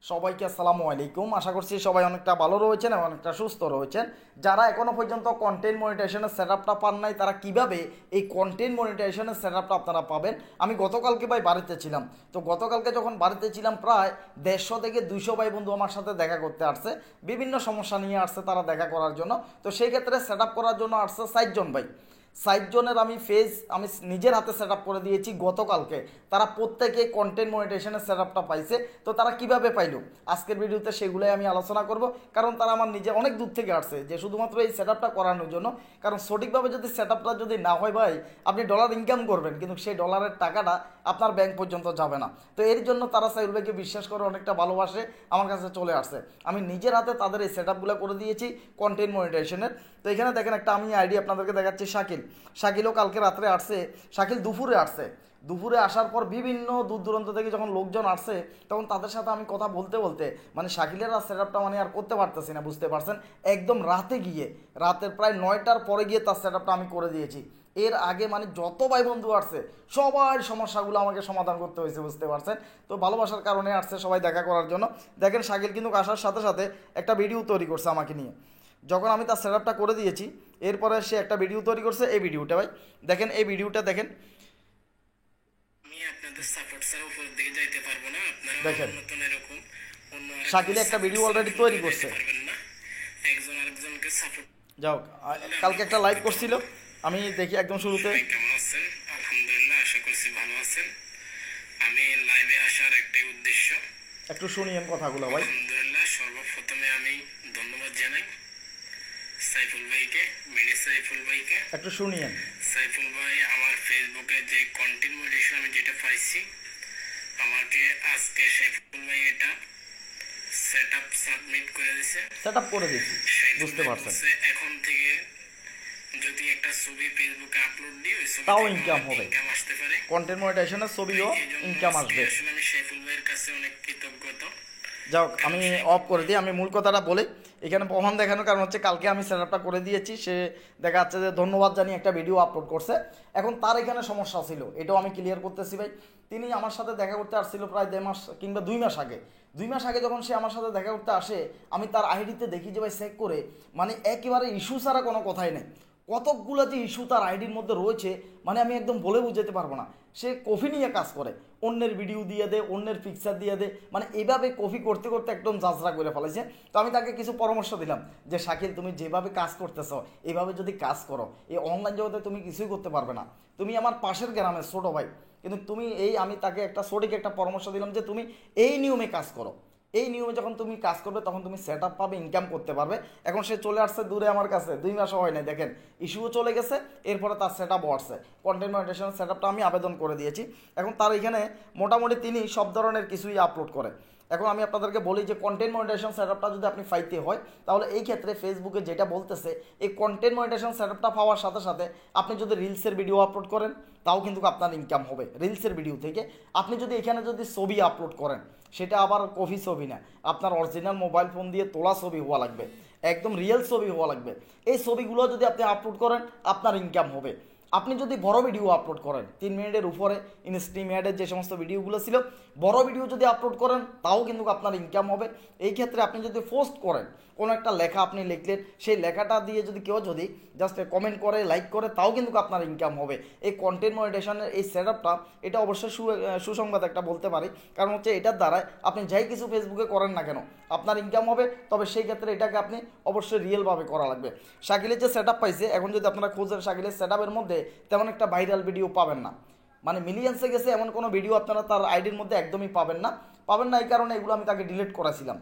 সবাইকে আসসালামু আলাইকুম। আশা করছি সবাই অনেকটা ভালো রয়েছেন এবং অনেকটা সুস্থ রয়েছেন। যারা এখনও পর্যন্ত কন্টেন্ট মনিটাইজেশনের সেটআপটা পান নাই, তারা কিভাবে এই কন্টেন্ট মনিটাইজেশনের সেটআপটা আপনারা পাবেন। আমি গতকালকে ভাই বাড়িতে ছিলাম, তো গতকালকে যখন বাড়িতে ছিলাম প্রায় 150 থেকে 200 ভাই বন্ধু আমার সাথে দেখা করতে আসছে, বিভিন্ন সমস্যা নিয়ে আসছে তারা দেখা করার জন্য। তো সেই ক্ষেত্রে সেটআপ করার জন্য আসছে 60 জন ভাই। 60 জনের আমি নিজের হাতে সেট করে দিয়েছি গতকালকে। তারা প্রত্যেকে কন্টেন্ট মনিটাইজেশনের সেটআপটা পাইছে। তো তারা কিভাবে পাইলো আজকের ভিডিওতে সেগুলোই আমি আলোচনা করব, কারণ তারা আমার নিজে অনেক দূর থেকে আসছে যে শুধুমাত্র এই সেটআপটা করানোর জন্য। কারণ সঠিকভাবে যদি সেটআপটা যদি না হয় ভাই, আপনি ডলার ইনকাম করবেন কিন্তু সেই ডলারের টাকাটা আপনার ব্যাংক পর্যন্ত যাবে না। তো এর জন্য তারা সাইল ভাইকে বিশ্বাস করে অনেকটা ভালোবাসে আমার কাছে চলে আসছে। আমি নিজের হাতে তাদের এই সেটআপগুলো করে দিয়েছি কন্টেন্ট মনিটাইজেশনের। তো এখানে দেখেন একটা আমি আইডি আপনাদেরকে দেখাচ্ছি। শাকিলও কালকে রাত্রে আসছে, শাকিল দুপুরে আসছে। দুপুরে আসার পর বিভিন্ন দূর দূরান্ত থেকে যখন লোকজন আসছে, তখন তাদের সাথে আমি কথা বলতে বলতে মানে শাকিলের আর সেটআপটা মানে আর করতে পারতেছি না, বুঝতে পারছেন। একদম রাতে গিয়ে, রাতের প্রায় 9টার পরে গিয়ে তার সেটআপটা আমি করে দিয়েছি। এর আগে মানে যত ভাই বন্ধু আসছে সবার সমস্যাগুলো আমাকে সমাধান করতে হয়েছে, বুঝতে পারছেন। তো ভালোবাসার কারণে আসছে সবাই দেখা করার জন্য। দেখেন শাকিল কিন্তু আসার সাথে সাথে একটা ভিডিও তৈরি করছে আমাকে নিয়ে। যখন আমি তার সেটআপটা করে দিয়েছি, এরপরে সে একটা ভিডিও তৈরি করছে। এই ভিডিওটা ভাই দেখেন, এই ভিডিওটা দেখেন। আমি আপনাদের সাপোর্ট ছাড়া উপরের দিকে যাইতে পারবো না। আপনারা দেখেন আমার মতন এরকম অন্য শাকিলে আরেকজনের একটা সাপোর্ট ভিডিও ছাড়া অলরেডি উপরের তৈরি দিকে যাইতে করছে। পারবেন না। একজন আরেকজনকে সাপোর্ট যাও, করলে আমরা কালকে একটা লাইভ উপকৃত করছিল, হব। আমি দেখি একদম শুরুতে। সবাই কেমন আছেন? আলহামদুলিল্লাহ, আশা করছি ভালো আছেন। আমি লাইভে আসার একটাই উদ্দেশ্য। একটু শুনিয়েন কথাগুলো ভাই। আলহামদুলিল্লাহ, সর্বপ্রথমে আমি ধন্যবাদ জানাই সাইফুল ভাইকে, মিনি সাইফুল ভাইকে। একটু শুনিয়েন। সাইফুল ভাই আমার ফেসবুকে যে কন্টেন্ট মনিটাইজেশন আমি যেটা পাইছি, আমাকে আজকে সাইফুল ভাই এটা সেটআপ সাবমিট করে দিয়েছে। সেটআপ করে দিয়েছি, সাইফুল বুঝতে ভাই পারছেন। বলছে এখন থেকে যদি একটা ছবি ফেসবুকে আপলোড দিই, ওই ছবি তাও থেকে ইনকাম আমার হবে, ইনকাম আসতে পারে। কন্টেন্ট মনিটাইজেশনের ছবিও এই জন্য ইনকাম আজকে আসবে। আসলে আমি সাইফুল ভাইয়ের কাছে অনেক কৃতজ্ঞতা। যাক, কারণ আমি সাইফুল অফ করে ভাই দিই, আমি মূল কথাটা বলি। এখানে প্রমাণ দেখানোর কারণ হচ্ছে কালকে আমি সেটআপটা করে দিয়েছি, সে দেখা যাচ্ছে যে ধন্যবাদ জানিয়ে একটা ভিডিও আপলোড করছে। এখন তার এখানে সমস্যা ছিল, এটাও আমি ক্লিয়ার করতেছি ভাই। তিনি আমার সাথে দেখা করতে আসছিল প্রায় 1.5 মাস কিংবা 2 মাস আগে। 2 মাস আগে যখন সে আমার সাথে দেখা করতে আসে, আমি তার আইডিতে দেখি যে ভাই চেক করে মানে একেবারে ইস্যু ছাড়া কোনো কথাই নেই। কতকগুলো যে ইস্যু তার আইডির মধ্যে রয়েছে মানে আমি একদম বলে বুঝাতে পারবো না। সে কফি নিয়ে কাজ করে, অন্যের ভিডিও দিয়ে দে, অন্যের পিকচার দিয়ে দে, মানে এইভাবে কফি করতে করতে একদম যাত্রা করে ফেলেছে। তো আমি তাকে কিছু পরামর্শ দিলাম যে শাকিল, তুমি যেভাবে কাজ করতেছ এইভাবে যদি কাজ করো, এই অনলাইন জগতে তুমি কিছুই করতে পারবে না। তুমি আমার পাশের গ্রামের ছোটো ভাই, কিন্তু তুমি আমি তাকে একটা সঠিক একটা পরামর্শ দিলাম যে তুমি এই নিয়মে কাজ করো। এই নিয়মে যখন তুমি কাজ করবে তখন তুমি সেট আপ পাবে, ইনকাম করতে পারবে। এখন সে চলে আসছে দূরে আমার কাছে, 2 মাসও হয় নাই, দেখেন ইস্যুও চলে গেছে। এরপরে তার সেট আপ আসছে, কন্টেন্ট মনিটাইজেশন সেট আপটা আমি আবেদন করে দিয়েছি। এখন তার এখানে মোটামুটি তিনি সব ধরনের কিছুই আপলোড করে। এখন আমি আপনাদেরকে বলি যে কন্টেন্ট মনিটাইজেশন সেটআপটা যদি আপনি পাইতে হয়, তাহলে এই ক্ষেত্রে ফেসবুকে যেটা বলতেছে, এই কন্টেন্ট মনিটাইজেশন সেটআপটা পাওয়ার সাথে সাথে আপনি যদি রিলসের ভিডিও আপলোড করেন তাও কিন্তু আপনার ইনকাম হবে রিলসের ভিডিও থেকে। আপনি যদি এখানে যদি ছবি আপলোড করেন, সেটা আবার কপি ছবি না, আপনার অরিজিনাল মোবাইল ফোন দিয়ে তোলা ছবি হওয়া লাগবে, একদম রিয়েল ছবি হওয়া লাগবে। এই ছবিগুলো যদি আপনি আপলোড করেন আপনার ইনকাম হবে। আপনি যদি বড় ভিডিও আপলোড করেন 3 মিনিটের উপরে, ইনস্ট্রিমিয়াটের যে সমস্ত ভিডিওগুলো ছিল, বড় ভিডিও যদি আপলোড করেন তাও কিন্তু আপনার ইনকাম হবে। এই ক্ষেত্রে আপনি যদি পোস্ট করেন, কোনো একটা লেখা আপনি লিখলেন, সেই লেখাটা দিয়ে যদি কেউ যদি জাস্ট কমেন্ট করে, লাইক করে, তাও কিন্তু আপনার ইনকাম হবে। এই কন্টেন্ট মনিটাইজেশনের এই সেটআপটা, এটা অবশ্যই সুসংবাদ একটা বলতে পারি। কারণ হচ্ছে এটার দ্বারাই আপনি যাই কিছু ফেসবুকে করেন না কেন আপনার ইনকাম হবে। তবে সেই ক্ষেত্রে এটাকে আপনি অবশ্যই রিয়েলভাবে করা লাগবে। শাকিলের যে সেটআপ পাইছে, এখন যদি আপনারা খোঁজেন শাকিলের সেটআপের মধ্যে তেমন একটা ভাইরাল ভিডিও পাবেন না, মানে মিলিয়ন্সে গেছে এমন কোনো ভিডিও আপনারা তার আইডির মধ্যে একদমই পাবেন না। এই কারণে এগুলো আমি তাকে ডিলিট করেছিলাম।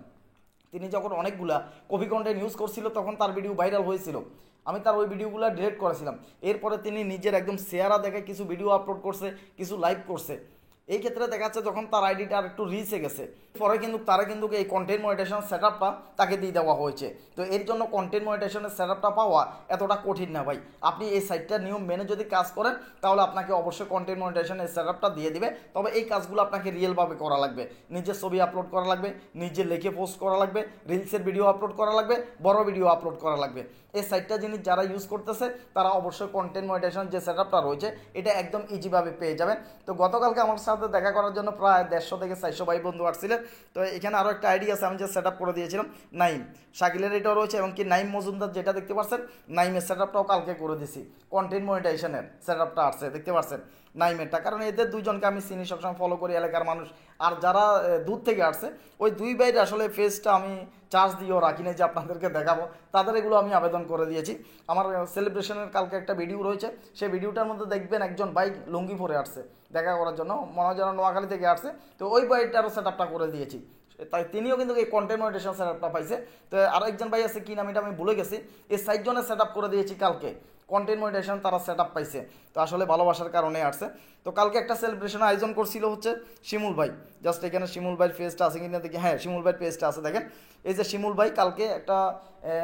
তিনি যখন অনেকগুলা কপি কন্টেন্ট ইউজ করছিল তখন তার ভিডিও ভাইরাল হয়েছিল, আমি তার ওই ভিডিওগুলো ডিলিট করেছিলাম। এরপরে তিনি নিজের একদম শেয়ারা দেখে কিছু ভিডিও আপলোড করছে, কিছু লাইভ করছে। এই ক্ষেত্রে দেখা যাচ্ছে যখন তার আইডিটা আর একটু রিচে গেছে, পরে কিন্তু তারা কিন্তু এই কন্টেন্ট মনিটাইজেশন সেটআপটা তাকে দিয়ে দেওয়া হয়েছে। তো এর জন্য কন্টেন্ট মনিটাইজেশনের সেটআপটা পাওয়া এতটা কঠিন না ভাই। আপনি এই সাইটটার নিয়ম মেনে যদি কাজ করেন তাহলে আপনাকে অবশ্যই কন্টেন্ট মনিটাইজেশনের সেটআপটা দিয়ে দিবে। তবে এই কাজগুলো আপনাকে রিয়েলভাবে করা লাগবে, নিজের ছবি আপলোড করা লাগবে, নিজে লিখে পোস্ট করা লাগবে, রিলসের ভিডিও আপলোড করা লাগবে, বড় ভিডিও আপলোড করা লাগবে। এই সাইটটা যিনি যারা ইউজ করতেছে তারা অবশ্যই কন্টেন্ট মনিটাইজেশন যে সেটআপটা রয়েছে এটা একদম ইজিভাবে পেয়ে যাবেন। তো গতকালকে আমার সাথে দেখা করার জন্য প্রায় 150 থেকে 400 ভাই বন্ধু আসছিলেন। তো এখানে আরও একটা আইডি আছে আমি যে সেট আপ করে দিয়েছিলাম নাইম, শাকিলের এটাও রয়েছে এবং কি নাইম মজুমদার যেটা দেখতে পাচ্ছেন নাইমের সেট আপটাও কালকে করে দিছি, কন্টেন্ট মনিটাইজেশনের সেট আপটা আসছে দেখতে পাচ্ছেন নাইমেরটা, কারণ এদের দুইজনকে আমি চিনি সবসময় ফলো করি এলাকার মানুষ। আর যারা দূর থেকে আসছে ওই দুই বাইরে আসলে ফেসটা আমি চার্জ দিয়েও রাখি না যে আপনাদেরকে দেখাবো, তাদের এগুলো আমি আবেদন করে দিয়েছি। আমার সেলিব্রেশনের কালকে একটা ভিডিও রয়েছে, সেই ভিডিওটার মধ্যে দেখবেন একজন বাইক লুঙ্গি পরে আসছে দেখা করার জন্য, মনে হয় যেন নোয়াখালী থেকে আসছে, তো ওই বাইকটারও সেট আপটা করে দিয়েছি। তাই তিনিও কিন্তু এই কন্টেন্ট মনিটাইজেশন সেট আপটা পাইছে। তো আরও একজন ভাই আছে কি নাম এটা আমি ভুলে গেছি, এই 60 জনের সেট আপ করে দিয়েছি কালকে কন্টেন্ট মনিটাইজেশন, তারা সেট আপ পাইছে। তো আসলে ভালোবাসার কারণে আসছে। তো কালকে একটা সেলিব্রেশন আয়োজন করছিল হচ্ছে শিমুল ভাই, জাস্ট এখানে শিমুল ভাইয়ের পেজটা আছে কিনা দেখি, হ্যাঁ শিমুল ভাইয়ের পেজটা আছে দেখেন। এই যে শিমুল ভাই কালকে একটা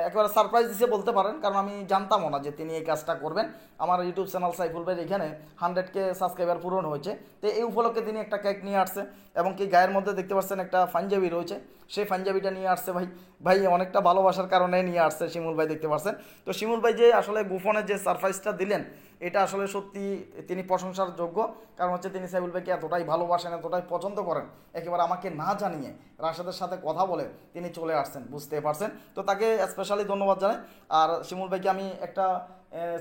একেবারে সারপ্রাইজ দিছে বলতে পারেন, কারণ আমি জানতামও না যে তিনি এই কাজটা করবেন। আমার ইউটিউব চ্যানেল সাইফুল ভাইয়ের এখানে 100K সাবস্ক্রাইবার পূরণ হয়েছে, তো এই উপলক্ষে তিনি একটা কেক নিয়ে আসছে এবং কি গায়ের মধ্যে দেখতে পাচ্ছেন একটা পাঞ্জাবি রয়েছে, সেই পাঞ্জাবিটা নিয়ে আসছে ভাই। ভাই অনেকটা ভালোবাসার কারণে নিয়ে আসছে শিমুল ভাই দেখতে পাচ্ছেন। তো শিমুল ভাই যে আসলে গোপনে যে সারপ্রাইজটা দিলেন এটা আসলে সত্যি তিনি প্রশংসার যোগ্য, কারণ হচ্ছে তিনি সাইফুল ভাইকে এতটাই ভালোবাসেন, এতটাই পছন্দ করেন, একেবারে আমাকে না জানিয়ে রাশেদের সাথে কথা বলে তিনি চলে আসছেন, বুঝতে পারছেন। তো তাকে স্পেশালি ধন্যবাদ জানাই। আর শিমুল ভাইকে আমি একটা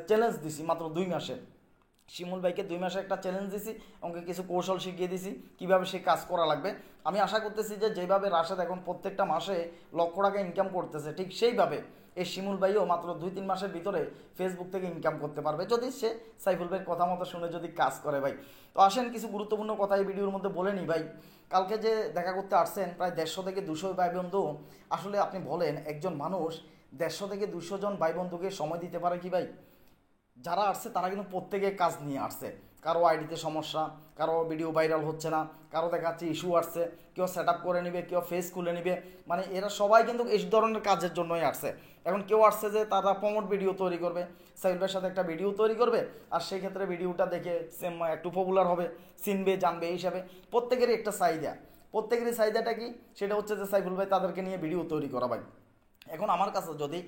চ্যালেঞ্জ দিছি মাত্র 2 মাসে, শিমুল ভাইকে 2 মাসে একটা চ্যালেঞ্জ দিছি, আমাকে কিছু কৌশল শিখিয়ে দিছি কীভাবে সে কাজ করা লাগবে। আমি আশা করতেছি যে যেভাবে রাশেদ এখন প্রত্যেকটা মাসে লক্ষ টাকা ইনকাম করতেছে, ঠিক সেইভাবে এই শিমুল ভাইও মাত্র 2-3 মাসের ভিতরে ফেসবুক থেকে ইনকাম করতে পারবে যদি সে সাইফুল ভাইয়ের কথা মতো শুনে যদি কাজ করে ভাই। তো আসেন কিছু গুরুত্বপূর্ণ কথা এই ভিডিওর মধ্যে বলে নিই ভাই। কালকে যে দেখা করতে আসছেন প্রায় 150 থেকে 200 ভাই বন্ধু, আসলে আপনি বলেন একজন মানুষ 150 থেকে 200 জন ভাই বন্ধুকে সময় দিতে পারে কি ভাই? যারা আসছে তারা কিন্তু প্রত্যেকে কাজ নিয়ে আসছে, কারো আইডিতে সমস্যা, কারো ভিডিও ভাইরাল হচ্ছে না, কারো দেখা যাচ্ছে ইস্যু আসছে, কেউ সেট আপ করে নিবে, কেউ ফেস খুলে নিবে, মানে এরা সবাই কিন্তু এই ধরনের কাজের জন্যই আসছে। এখন কেউ আসছে যে তারা প্রমোট ভিডিও তৈরি করবে, সাইফুলের সাথে একটা ভিডিও তৈরি করবে, আর সেই ক্ষেত্রে ভিডিওটা দেখে একটু পপুলার হবে, চিনবে জানবে, এই হিসাবে প্রত্যেকেরই একটা চাহিদা। প্রত্যেকেরই চাহিদাটা কি? সেটা হচ্ছে যে সাইফুল ভাই তাদেরকে নিয়ে ভিডিও তৈরি করা ভাই। এখন আমার কাছে যদি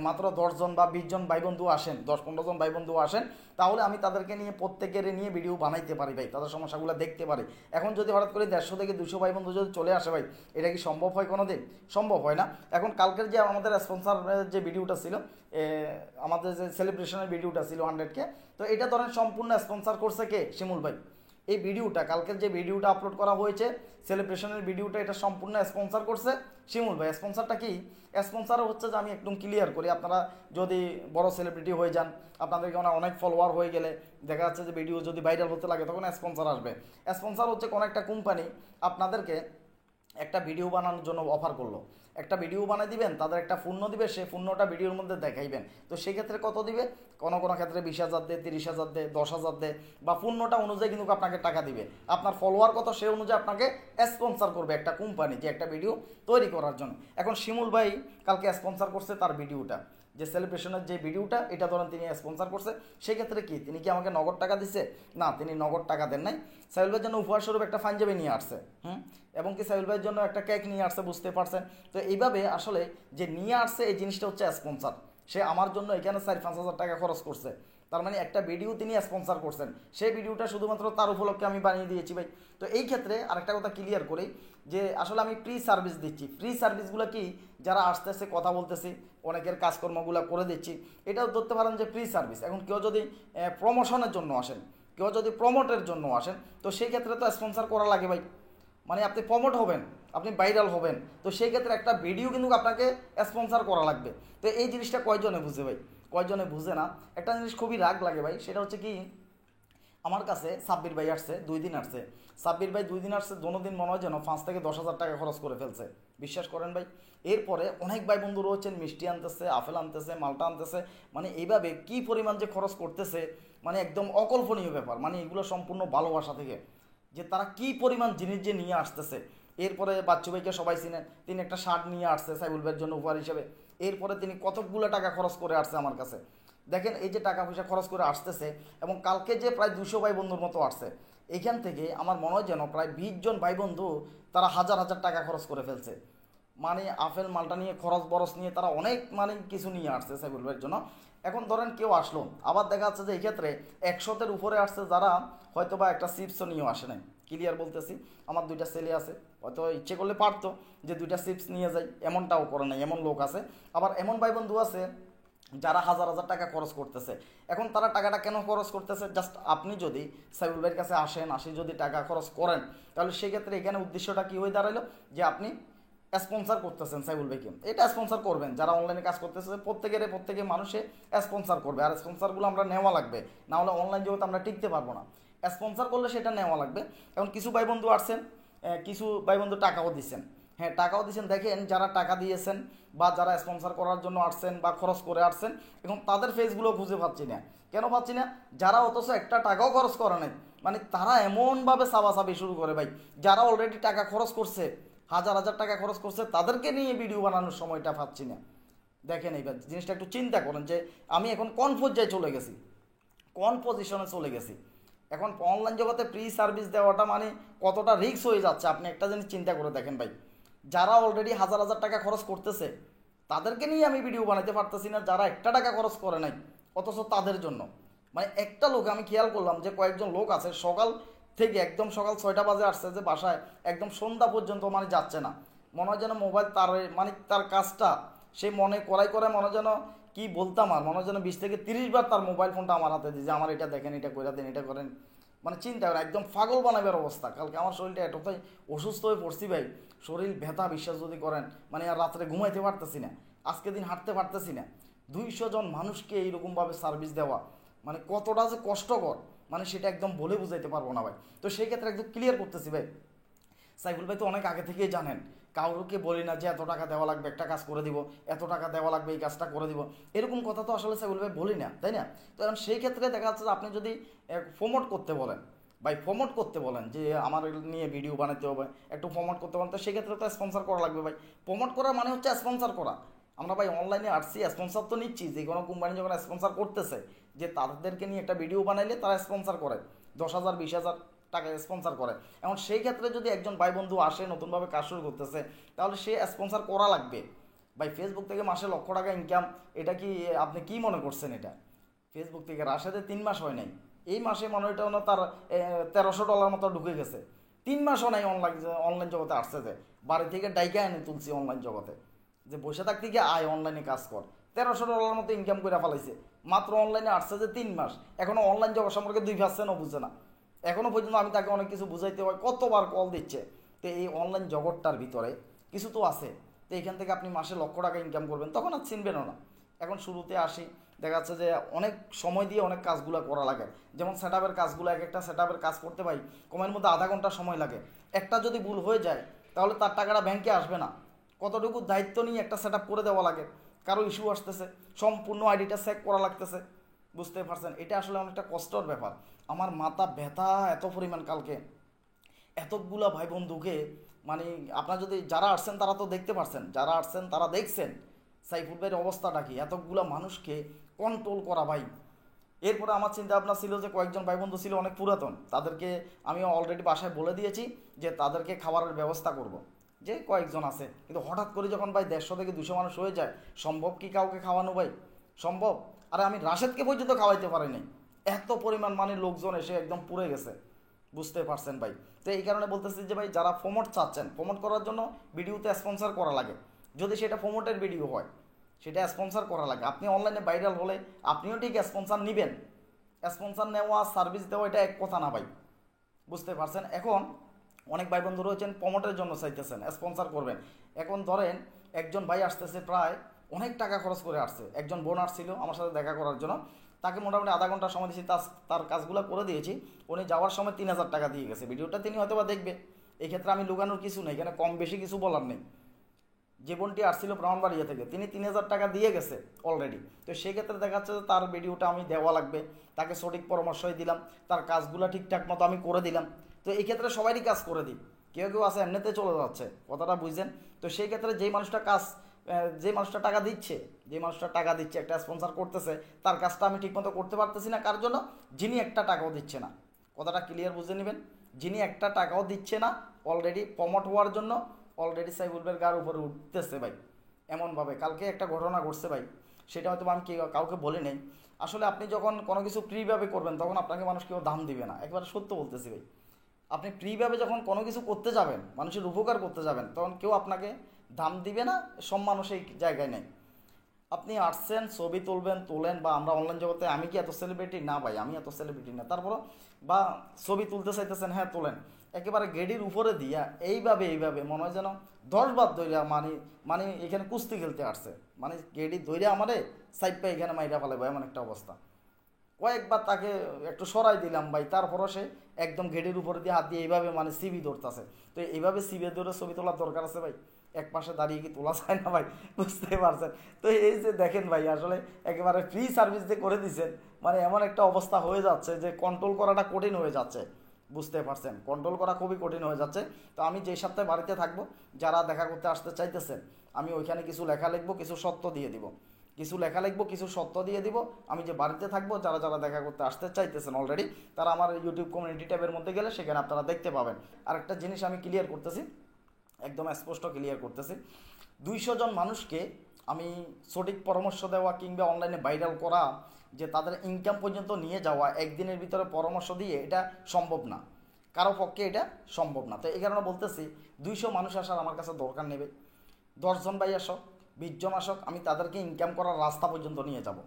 মাত্র 10 জন বা 20 জন ভাই বন্ধু আসেন, 10-15 জন ভাই বন্ধু আসেন, তাহলে আমি তাদেরকে নিয়ে প্রত্যেকের নিয়ে ভিডিও বানাইতে পারি ভাই, তাদের সমস্যাগুলো দেখতে পারি। এখন যদি হঠাৎ করে 150 থেকে 200 ভাই বন্ধু যদি চলে আসে ভাই, এটা কি সম্ভব হয় কোনো দিন? সম্ভব হয় না। এখন কালকের যে আমাদের স্পন্সর যে ভিডিওটা ছিল, আমাদের যে সেলিব্রেশনের ভিডিওটা ছিল 100K, তো এটা ধরেন সম্পূর্ণ স্পন্সর করছে কে? শিমুল ভাই। এই ভিডিওটা কালকের যে ভিডিওটা আপলোড করা হয়েছে সেলিব্রেশনের ভিডিওটা, এটা সম্পূর্ণ স্পন্সর করছে শিমুল ভাই। স্পন্সরটা কি? স্পন্সর হচ্ছে যে আমি একদম ক্লিয়ার করি, আপনারা যদি বড় সেলিব্রিটি হয়ে যান, আপনাদেরকে অনেক ফলোয়ার হয়ে গেলে দেখা যাচ্ছে যে ভিডিও যদি ভাইরাল হতে লাগে তখন স্পন্সর আসবে। স্পন্সর হচ্ছে কোনো একটা কোম্পানি আপনাদেরকে একটা ভিডিও বানানোর জন্য অফার করলো, একটা ভিডিও বানিয়ে দিবেন, তাদের একটা পণ্য দিবে, সেই পণ্যটা ভিডিওর মধ্যে দেখাইবেন। তো সেই ক্ষেত্রে কত দিবে? কোনো কোনো ক্ষেত্রে 20,000 দেয়, 30,000 দেয়, 10,000 দেয়, বা পণ্যটা অনুযায়ী কিন্তু আপনাকে টাকা দিবে। আপনার ফলোয়ার কত সেই অনুযায়ী আপনাকে স্পন্সর করবে একটা কোম্পানি, যে একটা ভিডিও তৈরি করার জন্য। এখন শিমুল ভাই কালকে স্পন্সর করছে তার ভিডিওটা, যে সেলিব্রেশনের যে ভিডিওটা, এটা ধরেন তিনি স্পন্সর করছে, সেক্ষেত্রে কি তিনি কি আমাকে নগদ টাকা দিছে? না, তিনি নগদ টাকা দেন নাই। সাইফুল ভাইয়ের জন্য উপহার স্বরূপ একটা পাঞ্জাবি নিয়ে আসছে, এবং কি সাইফুল ভাইয়ের জন্য একটা কেক নিয়ে আসছে, বুঝতে পারছেন। তো এইভাবে আসলে যে নিয়ে আসছে এই জিনিসটা হচ্ছে স্পন্সর। সে আমার জন্য এখানে 4-5 হাজার টাকা খরচ করছে, তার মানে একটা ভিডিও তিনি স্পন্সর করছেন, সেই ভিডিওটা শুধুমাত্র তার উপলক্ষে আমি বানিয়ে দিয়েছি ভাই। তো এই ক্ষেত্রে আরেকটা কথা ক্লিয়ার করি, যে আসলে আমি ফ্রি সার্ভিস দিচ্ছি। ফ্রি সার্ভিসগুলো কি? যারা আসতেছে কথা বলতেছি, অনেকের কাজকর্মগুলো করে দিচ্ছি, এটাও ধরতে পারেন যে ফ্রি সার্ভিস। এখন কেউ যদি প্রমোশনের জন্য আসেন, কেউ যদি প্রমোটের জন্য আসেন, তো সেই ক্ষেত্রে তো স্পন্সর করা লাগে ভাই, মানে আপনি প্রমোট হবেন, আপনি ভাইরাল হবেন, তো সেই ক্ষেত্রে একটা ভিডিও কিন্তু আপনাকে স্পন্সর করা লাগবে। তো এই জিনিসটা কয়জনে বুঝে ভাই? কয়জনে বুঝে না। একটা জিনিস খুবই রাগ লাগে ভাই, সেটা হচ্ছে কি, আমার কাছে সাব্বির ভাই আসছে 2 দিন আসছে, সাব্বির ভাই 2 দিন আসছে, দোনোদিন মনে হয় যেন 5 থেকে 10 হাজার টাকা খরচ করে ফেলছে, বিশ্বাস করেন ভাই। এরপরে অনেক ভাই বন্ধু রয়েছেন, মিষ্টি আনতেছে, আপেল আনতেছে, মালটা আনতেছে, মানে এইভাবে কি পরিমাণ যে খরচ করতেছে, মানে একদম অকল্পনীয় ব্যাপার। মানে এগুলো সম্পূর্ণ ভালোবাসা থেকে, যে তারা কি পরিমাণ জিনিস যে নিয়ে আসতেছে। এরপরে বাচ্চু ভাইকে সবাই চিনেন, তিনি একটা শার্ট নিয়ে আসছে সাইফুল ভাইয়ের জন্য উপহার হিসেবে। এরপরে তিনি কতকগুলো টাকা খরচ করে আসছে আমার কাছে। দেখেন এই যে টাকা পয়সা খরচ করে আসতেছে, এবং কালকে যে প্রায় 200 ভাই বন্ধুর মতো আসছে, এখান থেকে আমার মনে হয় যেন প্রায় 20 জন ভাই বন্ধু তারা হাজার হাজার টাকা খরচ করে ফেলছে। মানে আপেল মালটা নিয়ে, খরচ বরচ নিয়ে তারা অনেক মানে কিছু নিয়ে আসছে সাইফুল ভাইয়ের জন্য। এখন ধরেন কেউ আসলো, আবার দেখা যাচ্ছে যে এই ক্ষেত্রে 100-এর উপরে আসছে যারা হয়তো বা একটা চিপসও নিয়েও আসে নাই। ক্লিয়ার বলতেছি, আমার 2টা ছেলে আছে, হয়তো ইচ্ছে করলে পারতো যে 2টা চিপস নিয়ে যাই, এমনটাও করে নাই, এমন লোক আছে। আবার এমন ভাই বন্ধু আছে যারা হাজার হাজার টাকা খরচ করতেছে। এখন তারা টাকাটা কেন খরচ করতেছে, জাস্ট আপনি যদি সাইবুল ভাইয়ের কাছে আসি যদি টাকা খরচ করেন, তাহলে সেক্ষেত্রে এখানে উদ্দেশ্যটা কী হয়ে দাঁড়ালো, যে আপনি স্পন্সার করতেছেন সাইবুল ভাইকে। এটা স্পন্সার করবেন, যারা অনলাইনে কাজ করতেছে প্রত্যেকে মানুষে স্পন্সার করবে, আর স্পন্সারগুলো আমরা নেওয়া লাগবে, না হলে অনলাইন জগতে আমরা টিকতে পারবো না। স্পন্সার করলে সেটা নেওয়া লাগবে। এখন কিছু ভাই বন্ধু আসছেন, কিছু ভাই বন্ধু টাকাও দিচ্ছেন, হ্যাঁ টাকাও দিচ্ছেন। দেখেন যারা টাকা দিয়েছেন বা যারা স্পন্সর করার জন্য আসছেন বা খরচ করে আসছেন, এখন তাদের ফেসগুলো খুঁজে পাচ্ছি না। কেন পাচ্ছি না, যারা অথচ একটা টাকাও খরচ করে নাই, মানে তারা এমনভাবে চাপাচাপি শুরু করে ভাই, যারা অলরেডি টাকা খরচ করছে, হাজার হাজার টাকা খরচ করছে, তাদেরকে নিয়ে ভিডিও বানানোর সময়টা পাচ্ছি না। দেখেন এইবার জিনিসটা একটু চিন্তা করেন যে আমি এখন কোন পর্যায়ে চলে গেছি, কোন পজিশনে চলে গেছি। এখন অনলাইন জগতে ফ্রি সার্ভিস দেওয়াটা মানে কতটা রিস্ক হয়ে যাচ্ছে, আপনি একটা জিনিস চিন্তা করে দেখেন ভাই। যারা অলরেডি হাজার হাজার টাকা খরচ করতেছে, তাদেরকে নিয়ে আমি ভিডিও বানাতে পারতেছি না, যারা একটা টাকা খরচ করে নাই, অথচ তাদের জন্য। মানে একটা লোক আমি খেয়াল করলাম যে কয়েকজন লোক আছে সকাল থেকে একদম সকাল 6টা বাজে আসছে যে বাসায়, একদম সন্ধ্যা পর্যন্ত মানে যাচ্ছে না। মনে হয় যেন মোবাইল তার মানে তার কাজটা সে মনে করাই মনে যেন কি বলতাম, আর মনে হয় যেন 20 থেকে 30 বার তার মোবাইল ফোনটা আমার হাতে দিয়ে যে আমার এটা দেখেন, এটা করে দেন, এটা করেন। মানে চিন্তা করে একদম পাগল বানাবার অবস্থা। কালকে আমার শরীরটা এতটাই অসুস্থ হয়ে পড়ছি ভাই, শরীর ব্যথা বিশ্বাস যদি করেন, মানে আর রাত্রে ঘুমাইতে পারতেছি না, আজকে দিন হাঁটতে পারতেছি না। 200 জন মানুষকে এইরকমভাবে সার্ভিস দেওয়া মানে কতটা যে কষ্টকর, মানে সেটা একদম বলে বুঝাইতে পারবো না ভাই। তো সেই ক্ষেত্রে একদম ক্লিয়ার করতেছি ভাই, সাইফুল ভাই তো অনেক আগে থেকেই জানেন, কাউকে বলি না যে এত টাকা দেওয়া লাগবে একটা কাজ করে দিব, এত টাকা দেওয়া লাগবে এই কাজটা করে দিব, এরকম কথা তো আসলে সাইফুল ভাই বলি না, তাই না? তো এখন সেই ক্ষেত্রে দেখা যাচ্ছে যে আপনি যদি প্রমোট করতে বলেন, ভাই প্রমোট করতে বলেন যে আমার নিয়ে ভিডিও বানাতে হবে, একটু প্রমোট করতে বলেন, তো সেক্ষেত্রে তো স্পন্সর করা লাগবে ভাই। প্রমোট করা মানে হচ্ছে স্পন্সর করা। আমরা ভাই অনলাইনে আসছি, স্পন্সর তো নিচ্ছি, যে কোনো কোম্পানি যখন স্পন্সর করতেছে, যে তাদেরকে নিয়ে একটা ভিডিও বানাইলে তারা স্পন্সর করে 10,000 20,000 টাকা স্পন্সর করে। এখন সেই ক্ষেত্রে যদি একজন ভাই বন্ধু আসে নতুনভাবে কাজ শুরু করতেছে, তাহলে সে স্পন্সর করা লাগবে ভাই। ফেসবুক থেকে মাসে লক্ষ টাকা ইনকাম, এটা কি আপনি কি মনে করছেন? এটা ফেসবুক থেকে রাশেদে 3 মাস হয় নাই, এই মাসে মনে হয় না তার $1300 মতো ঢুকে গেছে। 3 মাসও নাই অনলাইন জগতে আসছে, যে বাড়ি থেকে ডাইকা এনে তুলছি অনলাইন জগতে, যে বসে থাকতে গিয়ে আয় অনলাইনে কাজ কর, $1300 মতো ইনকাম করে ফেলাইছে মাত্র অনলাইনে আসছে যে 3 মাস। এখনও অনলাইন জগৎ সম্পর্কে 2% বুঝে না, এখনও পর্যন্ত আমি তাকে অনেক কিছু বুঝাইতে হয়, কতবার কল দিচ্ছে। তো এই অনলাইন জগৎটার ভিতরে কিছু তো আছে, তো এখান থেকে আপনি মাসে লক্ষ টাকা ইনকাম করবেন, তখন আর চিনবেনও না। এখন শুরুতে আসি, দেখা যাচ্ছে যে অনেক সময় দিয়ে অনেক কাজগুলো করা লাগে, যেমন সেট আপের কাজগুলো, এক একটা সেট আপের কাজ করতে ভাই কমের মধ্যে আধা ঘন্টা সময় লাগে। একটা যদি ভুল হয়ে যায় তাহলে তার টাকাটা ব্যাংকে আসবে না। কতটুকু দায়িত্ব নিয়ে একটা সেট আপ করে দেওয়া লাগে, কারো ইস্যু আসতেছে, সম্পূর্ণ আইডিটা চেক করা লাগতেছে, বুঝতে পারছেন? এটা আসলে অনেকটা কষ্টর ব্যাপার। আমার মাথা ব্যথা এত পরিমাণ কালকে, এতগুলা ভাই বন্ধুকে, মানে আপনার যদি যারা আসছেন তারা তো দেখতে পারছেন, যারা আসছেন তারা দেখছেন সাইফুল ভাইয়ের অবস্থাটা কি, এতগুলা মানুষকে কন্ট্রোল করা ভাই। এরপরে আমার চিন্তা ভাবনা ছিল যে কয়েকজন ভাই বন্ধু ছিল অনেক পুরাতন, তাদেরকে আমি অলরেডি বাসায় বলে দিয়েছি যে তাদেরকে খাবারের ব্যবস্থা করব, যে কয়েকজন আছে। কিন্তু হঠাৎ করে যখন ভাই 150 থেকে 200 মানুষ হয়ে যায়, সম্ভব কি কাউকে খাওয়ানো ভাই? সম্ভব? আরে আমি রাশেদকে পর্যন্ত খাওয়াইতে পারিনি, এত পরিমাণ মানে লোকজন এসে একদম পুড়ে গেছে, বুঝতে পারছেন ভাই? তো এই কারণে বলতেছি যে ভাই যারা প্রমোট চাচ্ছেন, প্রমোট করার জন্য ভিডিওতে স্পন্সর করা লাগে, যদি সেটা প্রমোটের ভিডিও হয় সেটা স্পন্সর করা লাগে। আপনি অনলাইনে ভাইরাল হলে আপনিও ঠিক স্পন্সর নেবেন, স্পন্সর নেওয়া সার্ভিস দেওয়া এটা এক কথা না ভাই, বুঝতে পারছেন? এখন অনেক ভাই বন্ধু রয়েছেন প্রমোটের জন্য চাইতেছেন স্পন্সর করবেন। এখন ধরেন একজন ভাই আসতেছে, প্রায় অনেক টাকা খরচ করে আসছে, একজন বোন আসছিল আমার সাথে দেখা করার জন্য, তাকে মোটামুটি আধা ঘন্টা সময় দিয়েছি, তার কাজগুলো করে দিয়েছি। উনি যাওয়ার সময় 3,000 টাকা দিয়ে গেছে, ভিডিওটা তিনি হয়তো বা দেখবে। এই ক্ষেত্রে আমি লুকানোর কিছু নেই, এখানে কম বেশি কিছু বলার নেই। যে বোনটি আসছিল ব্রাহ্মণবাড়িয়া থেকে, তিনি 3,000 টাকা দিয়ে গেছে অলরেডি। তো সেই ক্ষেত্রে দেখা যাচ্ছে যে তার ভিডিওটা আমি দেওয়া লাগবে, তাকে সঠিক পরামর্শই দিলাম, তার কাজগুলো ঠিকঠাক মতো আমি করে দিলাম। তো এই ক্ষেত্রে সবারই কাজ করে দিই, কেউ কেউ আছে এমনিতে চলে যাচ্ছে, কথাটা বুঝছেন? তো সেই ক্ষেত্রে যেই মানুষটা যে মানুষটা টাকা দিচ্ছে, একটা স্পন্সর করতেছে, তার কাজটা আমি ঠিকমতো করতে পারতেছি না, কার জন্য? যিনি একটা টাকাও দিচ্ছে না। কথাটা ক্লিয়ার বুঝে নেবেন, যিনি একটা টাকাও দিচ্ছে না, অলরেডি প্রমোট হওয়ার জন্য অলরেডি সাইফুল ভাইয়ের গার উপরে উঠতেছে ভাই, এমনভাবে। কালকে একটা ঘটনা ঘটছে ভাই, সেটা হয়তো আমি কাউকে বলি নাই। আসলে আপনি যখন কোনো কিছু ফ্রিভাবে করবেন তখন আপনাকে মানুষ কেউ দাম দিবে না, একবারে সত্য বলতেছি ভাই। আপনি ফ্রিভাবে যখন কোনো কিছু করতে যাবেন, মানুষের উপকার করতে যাবেন, তখন কেউ আপনাকে দাম দিবে না, সম্মানও সেই জায়গায় নেই। আপনি আসছেন, ছবি তুলবেন, তোলেন, বা আমরা অনলাইন জগতে, আমি কি এত সেলিব্রিটি না ভাই, আমি এত সেলিব্রিটি না, তারপরও বা ছবি তুলতে চাইতেছেন, হ্যাঁ তোলেন, একেবারে গেডির উপরে দিয়া এইভাবে মনে হয় যেন 10 বার দইরা মানে এখানে কুস্তি খেলতে আসছে, মানে গেডি দইরা আমারে সাইড পাই এখানে মাইরা ফেলে ভাই, এমন একটা অবস্থা। কয়েকবার তাকে একটু সরাই দিলাম ভাই, তারপরও সে একদম গেটের উপরে দিয়ে হাত দিয়ে এইভাবে মানে সিবি ধরতেছে। তো এইভাবে সিবি ধরে ছবি তোলার দরকার আছে ভাই? এক পাশে দাঁড়িয়ে কি তোলা যায় না ভাই? বুঝতে পারছেন? তো এই যে দেখেন ভাই, আসলে একেবারে ফ্রি সার্ভিস দিয়ে করে দিচ্ছেন, মানে এমন একটা অবস্থা হয়ে যাচ্ছে যে কন্ট্রোল করাটা কঠিন হয়ে যাচ্ছে। বুঝতে পারছেন, কন্ট্রোল করা খুবই কঠিন হয়ে যাচ্ছে। তো আমি যেই সপ্তাহে বাড়িতে থাকবো, যারা দেখা করতে আসতে চাইতেছেন, আমি ওইখানে কিছু লেখা লিখবো, কিছু সত্য দিয়ে দিব, কিছু লেখা লিখবো, কিছু সত্য দিয়ে দিব। আমি যে বাড়িতে থাকবো, যারা যারা দেখা করতে আসতে চাইতেছেন অলরেডি, তারা আমার ইউটিউব কমিউনিটি ট্যাবের মধ্যে গেলে সেখানে আপনারা দেখতে পাবেন। আরেকটা জিনিস আমি ক্লিয়ার করতেছি, একদম স্পষ্ট ক্লিয়ার করতেছি, 200 জন মানুষকে আমি সঠিক পরামর্শ দেওয়া কিংবা অনলাইনে ভাইরাল করা, যে তাদের ইনকাম পর্যন্ত নিয়ে যাওয়া একদিনের ভিতরে পরামর্শ দিয়ে, এটা সম্ভব না, কারো পক্ষে এটা সম্ভব না। তো এই কারণে বলতেছি, 200 মানুষ আসার আমার কাছে দরকার নেবে, 10 জন ভাই আসক, 20 জন আসক, আমি তাদেরকে ইনকাম করার রাস্তা পর্যন্ত নিয়ে যাব।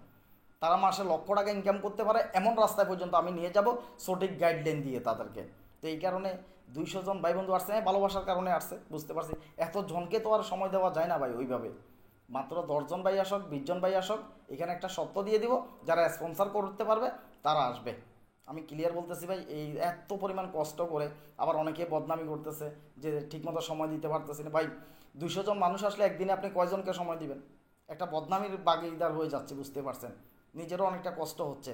তারা মাসে লক্ষ টাকা ইনকাম করতে পারে এমন রাস্তায় পর্যন্ত আমি নিয়ে যাব, সঠিক গাইডলাইন দিয়ে তাদেরকে। তো এই কারণে 200 জন ভাই বন্ধু আসছে, ভালোবাসার কারণে আসছে, বুঝতে পারছি। এত জনকে তো আর সময় দেওয়া যায় না ভাই ওইভাবে। মাত্র 10 জন ভাই আসক, 20 জন ভাই আসক, এখানে একটা সত্য দিয়ে দিব, যারা স্পন্সর করতে পারবে তারা আসবে। আমি ক্লিয়ার বলতেছি ভাই, এই এত পরিমাণ কষ্ট করে আবার অনেকে বদনামি করতেছে যে ঠিকমতো সময় দিতে পারতেছি না ভাই। 200 জন মানুষ আসলে একদিনে আপনি কয়জনকে সময় দিবেন? একটা বদনামির বাগিদার হয়ে যাচ্ছে, বুঝতে পারছেন? নিজেরও অনেকটা কষ্ট হচ্ছে,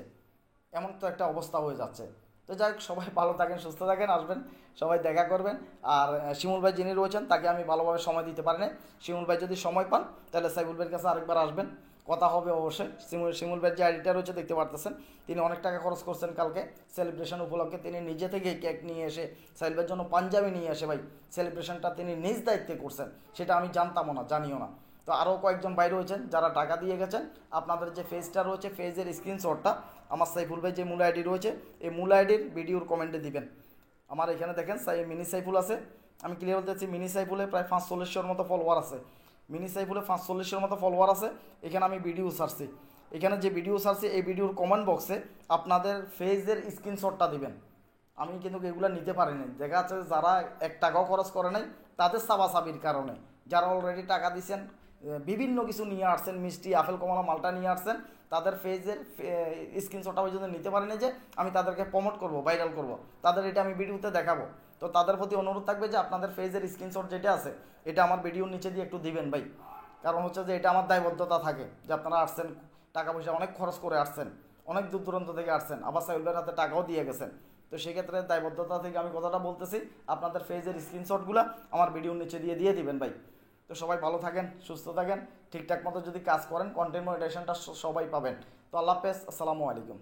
এমন তো একটা অবস্থা হয়ে যাচ্ছে। তো যাই হোক, সবাই ভালো থাকেন, সুস্থ থাকেন, আসবেন, সবাই দেখা করবেন। আর শিমুল ভাই যিনি রয়েছেন, তাকে আমি ভালোভাবে সময় দিতে পারি না। শিমুল ভাই যদি সময় পান, তাহলে সাইফুল ভাইয়ের কাছে আরেকবার আসবেন, কথা হবে অবশ্যই। শিমুল ভাইয়ের যে আইডিটা রয়েছে দেখতে পারতেছেন, তিনি অনেক টাকা খরচ করছেন কালকে সেলিব্রেশন উপলক্ষে। তিনি নিজে থেকে কেক নিয়ে এসে, সাইফুল ভাইয়ের জন্য পাঞ্জাবি নিয়ে এসে ভাই সেলিব্রেশনটা তিনি নিজ দায়িত্বে করছেন, সেটা আমি জানতামও না, জানিও না। তো আরও কয়েকজন ভাই রয়েছেন যারা টাকা দিয়ে গেছেন। আপনাদের যে পেজটা রয়েছে, পেজের স্ক্রিনশটটা আমার সাইফুল ভাই যে মূল আইডি রয়েছে, এই মূল আইডির ভিডিওর কমেন্টে দিবেন। আমার এখানে দেখেন মিনি সাইফুল আছে, আমি ক্লিয়ার বলতেছি, মিনি সাইফুলে প্রায় 540-এর মতো ফলোয়ার আছে। মিনি সাইফুলে 540-এর মতো ফলোয়ার আছে। এখানে আমি ভিডিও ছাড়ছি, এখানে যে ভিডিও ছাড়ছি, এই ভিডিওর কমেন্ট বক্সে আপনাদের পেজের স্ক্রিনশটটা দিবেন। আমি কিন্তু এগুলো নিতে পারিনি, দেখা যাচ্ছে যারা 1 টাকাও খরচ করে নাই, তাদের সাবাসাবির কারণে, যারা অলরেডি টাকা দিয়েছেন, বিভিন্ন কিছু নিয়ে আসছেন, মিষ্টি, আপেল, কমলা, মালটা নিয়ে আসছেন, তাদের পেজের স্ক্রিনশটটা পর্যন্ত নিতে পারিনি যে আমি তাদেরকে প্রমোট করব, ভাইরাল করব, তাদের এটা আমি ভিডিওতে দেখাবো। তো তাদের প্রতি অনুরোধ থাকবে যে আপনাদের পেজের স্ক্রিনশট যেটা আছে, এটা আমার ভিডিওর নিচে দিয়ে একটু দিবেন ভাই। কারণ হচ্ছে যে এটা আমার দায়বদ্ধতা থাকে, যে আপনারা আসছেন, টাকা পয়সা অনেক খরচ করে আসছেন, অনেক দূর দূরান্ত থেকে আসছেন, আবার সাইলবের হাতে টাকাও দিয়ে গেছেন। তো সেক্ষেত্রে দায়বদ্ধতা থেকে আমি কথাটা বলতেছি, আপনাদের পেজের স্ক্রিনশটগুলো আমার ভিডিওর নিচে দিয়ে দিবেন ভাই। তো সবাই ভালো থাকেন, সুস্থ থাকেন, ঠিকঠাক মতো যদি কাজ করেন, কন্টেন্ট মনিটাইজেশনটা সবাই পাবেন। তো আল্লাহ হাফেজ, আসসালামু আলাইকুম।